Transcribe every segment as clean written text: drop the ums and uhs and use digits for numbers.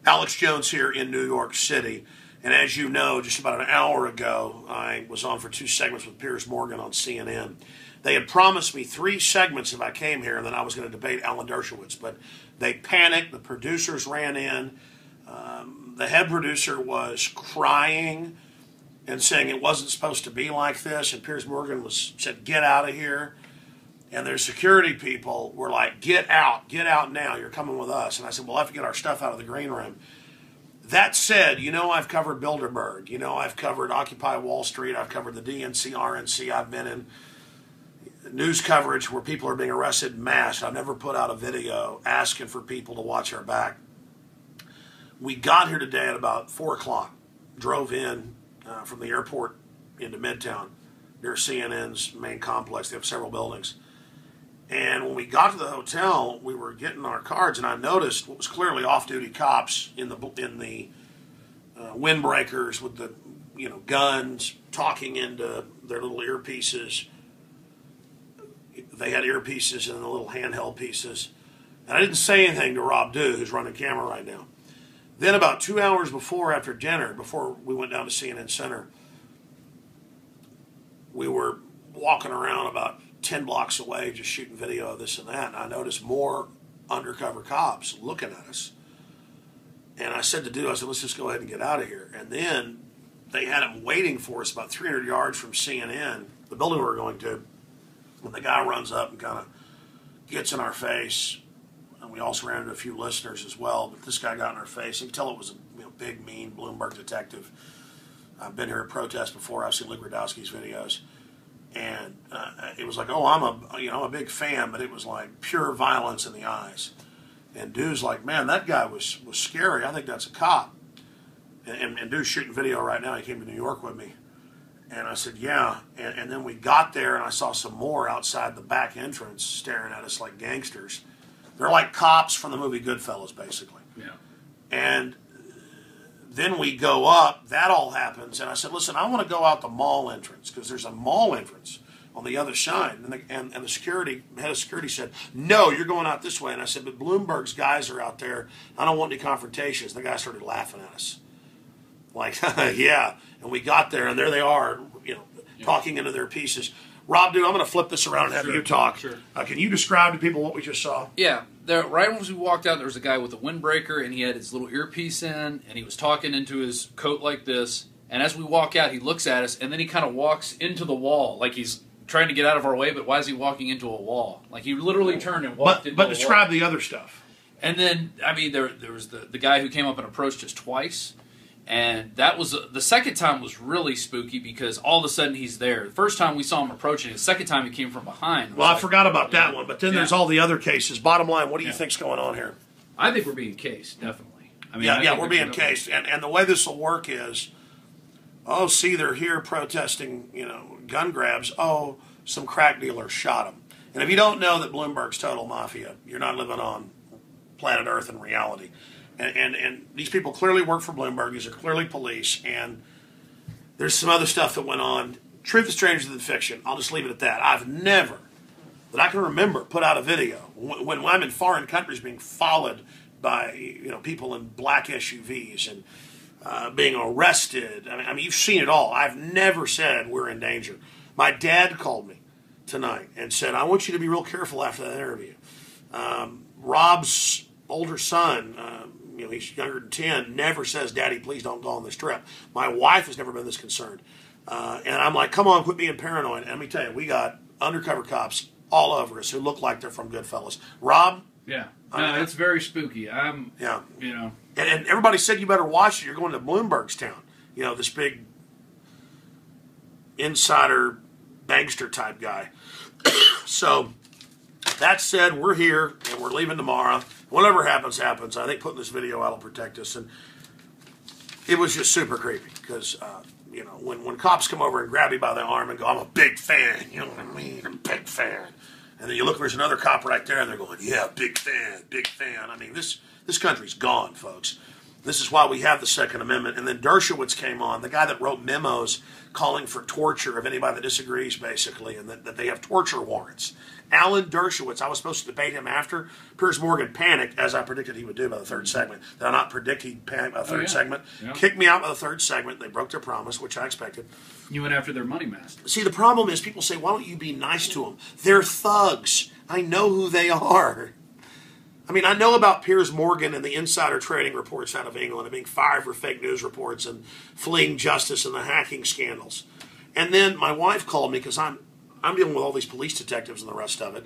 Alex Jones here in New York City. And as you know, just about an hour ago, I was on for 2 segments with Piers Morgan on CNN. They had promised me 3 segments if I came here, and then I was going to debate Alan Dershowitz. But they panicked. The producers ran in. The head producer was crying and saying it wasn't supposed to be like this. And Piers Morgan said, "Get out of here." And their security people were like, get out now, you're coming with us. And I said, we'll have to get our stuff out of the green room. That said, you know I've covered Bilderberg. You know I've covered Occupy Wall Street. I've covered the DNC, RNC. I've been in news coverage where people are being arrested en masse. I've never put out a video asking for people to watch our back. We got here today at about 4 o'clock, drove in from the airport into Midtown, near CNN's main complex. They have several buildings. And when we got to the hotel, we were getting our cards, and I noticed what was clearly off-duty cops in the windbreakers with the guns, talking into their little earpieces. They had earpieces and the little handheld pieces. And I didn't say anything to Rob Dew, who's running camera right now. Then about 2 hours after dinner, before we went down to CNN Center, we were walking around about 10 blocks away, just shooting video of this and that, and I noticed more undercover cops looking at us. And I said to Dew, I said, let's just go ahead and get out of here. And then they had him waiting for us about 300 yards from CNN, the building we were going to, when the guy runs up and kind of gets in our face. And we also ran into a few listeners as well, but this guy got in our face. You could tell it was a big, mean Bloomberg detective. I've been here at protests before. I've seen Lee Gradowski's videos. And it was like, oh, I'm a big fan, but it was like pure violence in the eyes. And Dew's like, man, that guy was scary. I think that's a cop. And Dew's shooting video right now. He came to New York with me. And I said, yeah. And then we got there, and I saw some more outside the back entrance staring at us like gangsters. They're like cops from the movie Goodfellas, basically. Yeah. And then we go up, that all happens, and I said, listen, I want to go out the mall entrance, because there's a mall entrance on the other side. And the head of security said, no, you're going out this way. And I said, but Bloomberg's guys are out there. I don't want any confrontations. The guy started laughing at us. Like, yeah. And we got there, and there they are, talking into their pieces. Rob, dude, I'm going to flip this around and have you talk. Sure. Can you describe to people what we just saw? Yeah. Right as we walked out, there was a guy with a windbreaker, and he had his little earpiece in, and he was talking into his coat like this. And as we walk out, he looks at us, and then he kind of walks into the wall, like he's trying to get out of our way, but why is he walking into a wall? Like he literally turned and walked into a wall. But describe the other stuff. And then, I mean, there was the guy who came up and approached us twice. And that was the second time was really spooky because all of a sudden he's there. The first time we saw him approaching, the second time he came from behind. Well, I forgot about that one, but then there's all the other cases. Bottom line, what do you think's going on here? I think we're being cased, definitely. I mean, yeah, we're being cased, and the way this will work is, oh, see, they're here protesting, gun grabs. Oh, some crack dealer shot him. And if you don't know that Bloomberg's total mafia, you're not living on planet Earth in reality. And these people clearly work for Bloomberg. These are clearly police. And there's some other stuff that went on. Truth is stranger than fiction. I'll just leave it at that. I've never, that I can remember, put out a video when I'm in foreign countries being followed by people in black SUVs and being arrested. I mean, you've seen it all. I've never said we're in danger. My dad called me tonight and said, I want you to be real careful after that interview. Rob's older son, he's younger than 10, never says, Daddy, please don't go on this trip. My wife has never been this concerned. And I'm like, come on, quit being paranoid. And let me tell you, we got undercover cops all over us who look like they're from Goodfellas. Rob? Yeah. It's very spooky. And everybody said you better watch it. You're going to Bloomberg's town. This big insider bankster type guy. So that said, we're here and we're leaving tomorrow. Whatever happens, happens. I think putting this video out will protect us. And it was just super creepy because, when cops come over and grab you by the arm and go, I'm a big fan, you know what I mean? I'm a big fan. And then you look, there's another cop right there and they're going, yeah, big fan, big fan. I mean, this country's gone, folks. This is why we have the Second Amendment. And then Dershowitz came on, the guy that wrote memos calling for torture of anybody that disagrees, basically, and that they have torture warrants. Alan Dershowitz, I was supposed to debate him after. Piers Morgan panicked, as I predicted he would do by the third segment. Did I not predict he'd panic by the third segment? Yeah. Kicked me out by the third segment. They broke their promise, which I expected. You went after their money master. See, the problem is people say, why don't you be nice to them? They're thugs. I know who they are. I mean, I know about Piers Morgan and the insider trading reports out of England and being fired for fake news reports and fleeing justice and the hacking scandals. And then my wife called me because I'm dealing with all these police detectives and the rest of it.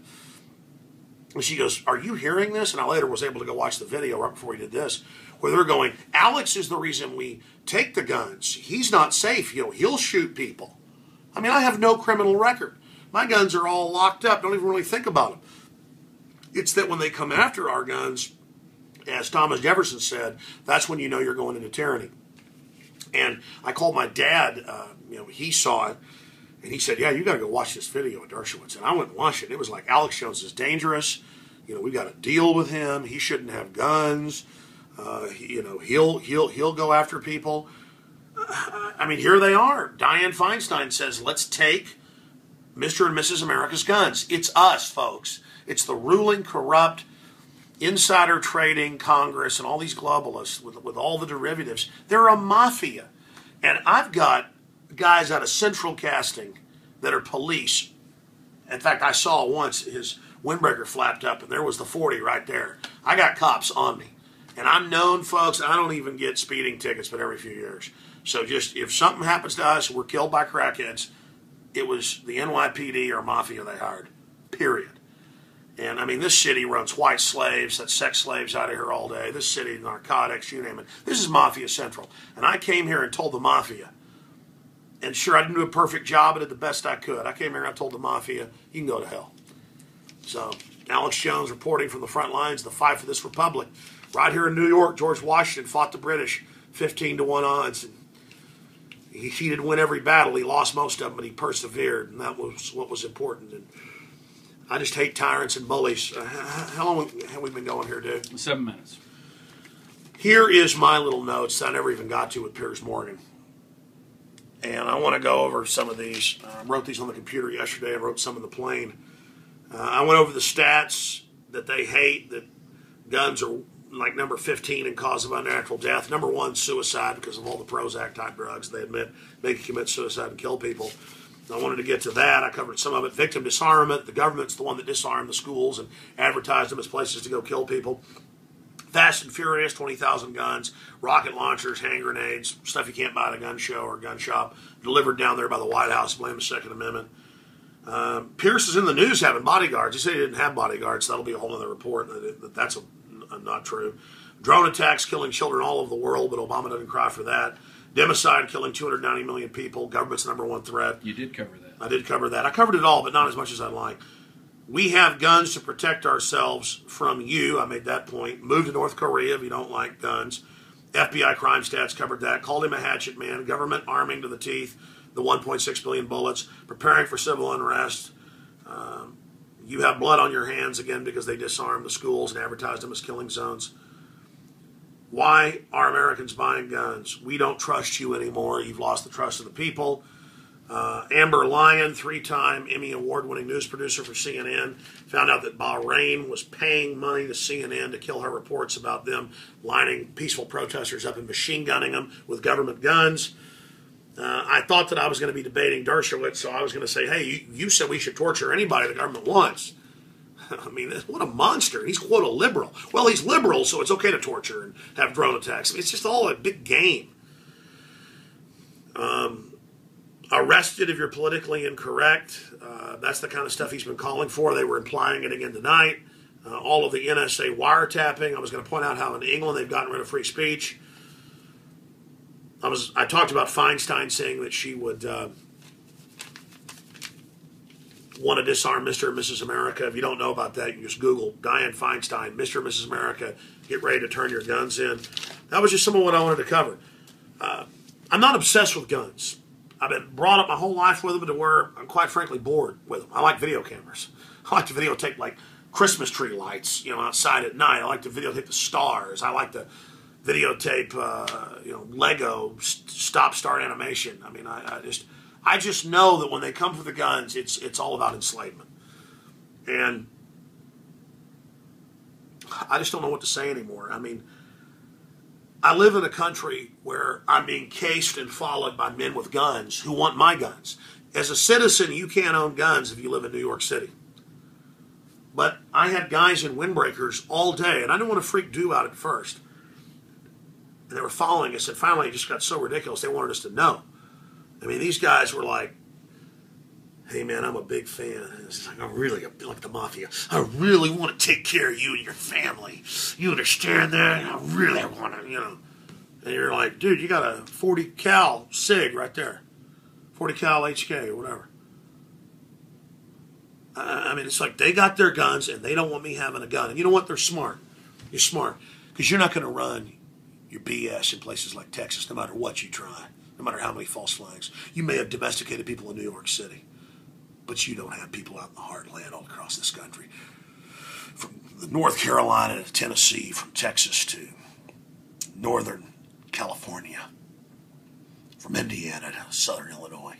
And she goes, are you hearing this? And I later was able to go watch the video right before he did this, where they're going, Alex is the reason we take the guns. He's not safe. You know, he'll shoot people. I mean, I have no criminal record. My guns are all locked up. Don't even really think about them. It's that when they come after our guns, as Thomas Jefferson said, that's when you know you're going into tyranny. And I called my dad, he saw it, and he said, yeah, you got to go watch this video of Dershowitz. And I went and watched it, and it was like, Alex Jones is dangerous. You know, we got to deal with him. He shouldn't have guns. He'll go after people. I mean, here they are. Dianne Feinstein says, let's take Mr. and Mrs. America's guns. It's us, folks. It's the ruling, corrupt, insider trading Congress and all these globalists with all the derivatives. They're a mafia. And I've got guys out of Central Casting that are police. In fact, I saw once his windbreaker flapped up and there was the 40 right there. I got cops on me. And I'm known, folks, I don't even get speeding tickets but every few years. So just if something happens to us, we're killed by crackheads, it was the NYPD or mafia they hired, period. And, I mean, this city runs white slaves, that's sex slaves out of here all day. This city, narcotics, you name it. This is Mafia Central. And I came here and told the Mafia. And sure, I didn't do a perfect job, but I did the best I could. I came here and I told the Mafia, you can go to hell. So, Alex Jones reporting from the front lines, the fight for this republic. Right here in New York, George Washington fought the British 15-1 odds. And he didn't win every battle. He lost most of them, but he persevered. And that was what was important. And I just hate tyrants and bullies. How long have we been going here, dude? 7 minutes. Here is my little notes that I never even got to with Piers Morgan. And I want to go over some of these. I wrote these on the computer yesterday. I wrote some in the plane. I went over the stats that they hate, that guns are like number 15 in cause of unnatural death. Number 1, suicide, because of all the Prozac type drugs. They admit they can commit suicide and kill people. I wanted to get to that. I covered some of it. Victim disarmament. The government's the one that disarmed the schools and advertised them as places to go kill people. Fast and Furious, 20,000 guns, rocket launchers, hand grenades, stuff you can't buy at a gun show or gun shop, delivered down there by the White House, blame the Second Amendment. Pierce is in the news having bodyguards. He said he didn't have bodyguards, so that'll be a whole other report. That's not true. Drone attacks killing children all over the world, but Obama doesn't cry for that. Democide killing 290 million people, government's number 1 threat. You did cover that. I did cover that. I covered it all, but not as much as I'd like. We have guns to protect ourselves from you. I made that point. Move to North Korea if you don't like guns. FBI crime stats covered that. Called him a hatchet man. Government arming to the teeth. The 1.6 billion bullets. Preparing for civil unrest. You have blood on your hands again because they disarmed the schools and advertised them as killing zones. Why are Americans buying guns? We don't trust you anymore. You've lost the trust of the people. Amber Lyon, 3-time Emmy Award-winning news producer for CNN, found out that Bahrain was paying money to CNN to kill her reports about them lining peaceful protesters up and machine gunning them with government guns. I thought that I was going to be debating Dershowitz, so I was going to say, hey, you said we should torture anybody the government wants. I mean, what a monster. He's, quote, a liberal. Well, he's liberal, so it's okay to torture and have drone attacks. I mean, it's just all a big game. Arrested if you're politically incorrect. That's the kind of stuff he's been calling for. They were implying it again tonight. All of the NSA wiretapping. I was going to point out how in England they've gotten rid of free speech. I talked about Feinstein saying that she would want to disarm Mr. and Mrs. America. If you don't know about that, you can just Google Dianne Feinstein, Mr. and Mrs. America, get ready to turn your guns in. That was just some of what I wanted to cover. I'm not obsessed with guns. I've been brought up my whole life with them to where I'm quite frankly bored with them. I like video cameras. I like to videotape like Christmas tree lights, outside at night. I like to videotape the stars. I like to videotape, Lego stop-start animation. I mean, I just know that when they come for the guns, it's all about enslavement. And I just don't know what to say anymore. I mean, I live in a country where I'm being cased and followed by men with guns who want my guns. As a citizen, you can't own guns if you live in New York City. But I had guys in windbreakers all day, and I didn't want to freak Dew out at first. And they were following us, and finally it just got so ridiculous they wanted us to know. I mean, these guys were like, hey man, I'm a big fan. It's like, I really, like the mafia, I really want to take care of you and your family. You understand that? I really want to, And you're like, dude, you got a 40 cal SIG right there. 40 cal HK or whatever. I mean, it's like they got their guns and they don't want me having a gun. And you know what? They're smart. You're smart. Because you're not going to run your BS in places like Texas no matter what you try. No matter how many false flags. You may have domesticated people in New York City. But you don't have people out in the heartland all across this country. From North Carolina to Tennessee, from Texas to Northern California, from Indiana to Southern Illinois.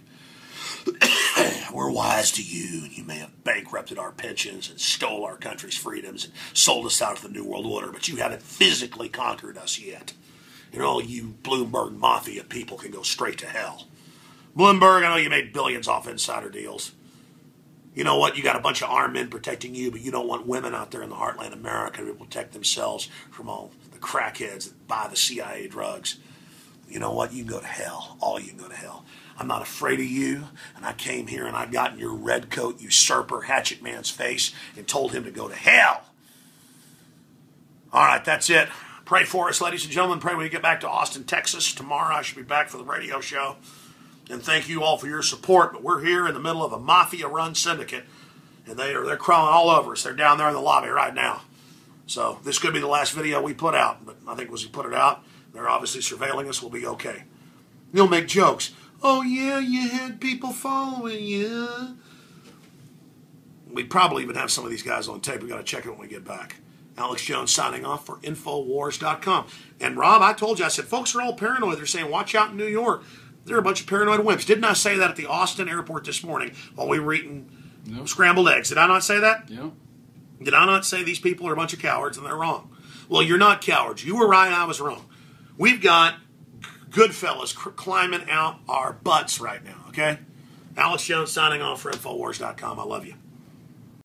We're wise to you, and you may have bankrupted our pensions and stole our country's freedoms and sold us out of the New World Order, but you haven't physically conquered us yet. And all you Bloomberg Mafia people can go straight to hell. Bloomberg, I know you made billions off insider deals. You know what? You got a bunch of armed men protecting you, but you don't want women out there in the heartland of America to protect themselves from all the crackheads that buy the CIA drugs. You know what? You can go to hell. All you can go to hell. I'm not afraid of you, and I came here and I got in your red coat usurper hatchet man's face and told him to go to hell. All right, that's it. Pray for us, ladies and gentlemen. Pray we get back to Austin, Texas. Tomorrow I should be back for the radio show. And thank you all for your support. But we're here in the middle of a mafia-run syndicate, and they're crawling all over us. They're down there in the lobby right now. So this could be the last video we put out. But I think once we put it out, they're obviously surveilling us. We'll be okay. You'll make jokes. Oh, yeah, you had people following you. We probably even have some of these guys on tape. We've got to check it when we get back. Alex Jones signing off for Infowars.com. And Rob, I told you, I said, folks are all paranoid. They're saying, watch out in New York. They're a bunch of paranoid wimps. Didn't I say that at the Austin airport this morning while we were eating scrambled eggs? Did I not say that? Yeah. Did I not say these people are a bunch of cowards and they're wrong? Well, you're not cowards. You were right, I was wrong. We've got good fellas climbing out our butts right now, okay? Alex Jones signing off for Infowars.com. I love you.